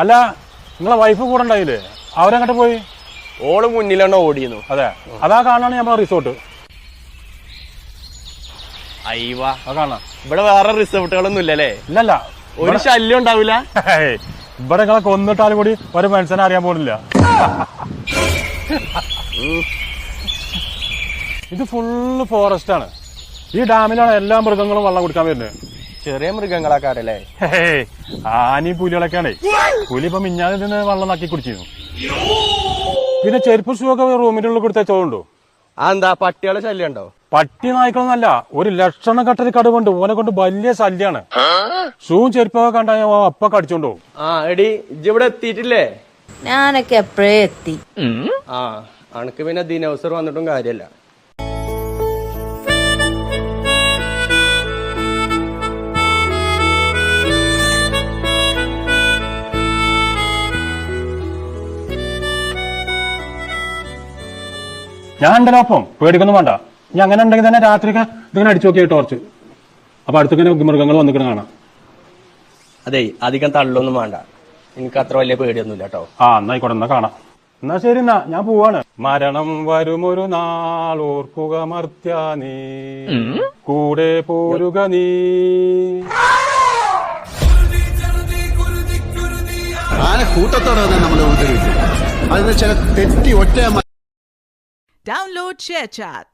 അല്ല നിങ്ങളെ വൈഫ് കൂടെ ഉണ്ടായില്ലേ? അവരെങ്ങോട്ട് പോയി? ഓള് മുന്നിലാണ് ഓടിയുന്നു. അതെ, അതാ കാണാണ് നമ്മളെ റിസോർട്ട്. അയ്യവാ, അത് കാണാം. ഇവിടെ വേറെ റിസോർട്ടുകളൊന്നും ഇല്ലല്ലേ? ഇല്ലല്ല, ഒരു ശല്യം ഉണ്ടാവില്ല. ഇവിടെ നിങ്ങളെ കൊന്നിട്ടാലും കൂടി ഒരു മനുഷ്യനെ അറിയാൻ പോണില്ല. ഇത് ഫുള്ള് ഫോറസ്റ്റ് ആണ്. ഈ ഡാമിലാണ് എല്ലാ മൃഗങ്ങളും വെള്ളം കുടിക്കാൻ വരുന്നത്. ചെറിയ മൃഗങ്ങളാക്കാരല്ലേ? ആനയും പുലികളൊക്കെയാണേ. പുലി ഇപ്പൊ മിഞ്ഞാതെ നിന്ന് വെള്ളം നക്കി കുടിച്ചിരുന്നു. പിന്നെ ചെരുപ്പ് ഷൂ ഒക്കെ റൂമിന്റെ ഉള്ളിൽ കൊടുത്ത ചോണ്ടോ? എന്താ പട്ടികളെ ശല്യം ഉണ്ടോ? പട്ടി നായ്ക്കളൊന്നല്ല, ഒരു ലക്ഷണം കെട്ടൊരു കടുവുണ്ട്. ഓനെ കൊണ്ട് വലിയ ശല്യാണ്. ഷൂവും ചെരുപ്പൊക്കെ കണ്ട അപ്പൊ കടിച്ചോണ്ടോ. എടി ഇജ്ജ് ഇവിടെ എത്തിയിട്ടില്ലേ? ഞാനൊക്കെ എപ്പോഴേ എത്തി. അനക്ക് പിന്നെ ദിനവസർ വന്നിട്ടും കാര്യല്ല. ഞാൻ ഉണ്ടല്ലോ, ഒപ്പം പേടിക്കൊന്നും വേണ്ട. ഞാൻ അങ്ങനെ ഉണ്ടെങ്കിൽ തന്നെ രാത്രിയൊക്കെ ഇതിങ്ങനെ അടിച്ചു നോക്കിയ ടോർച്ച്. അപ്പൊ അടുത്തിങ്ങനെ മൃഗങ്ങൾ വന്നിട്ട് കാണാം. അതെ, അധികം തള്ളൊന്നും വേണ്ട. എനിക്ക് അത്ര വലിയ പേടിയൊന്നുമില്ല കേട്ടോ. എന്നായിക്കോട്ടെ, എന്നാ കാണാം. എന്നാ ശരി, എന്നാ ഞാൻ പോവാണ്. മരണം വരുമൊരു നാൾ ഓർക്കുക മർത്യാ നീ, കൂടെ പോരുക നീ. കൂട്ടത്തോടെ നമ്മളെ അതിന് ചില തെറ്റി ഒറ്റ Download ShareChat.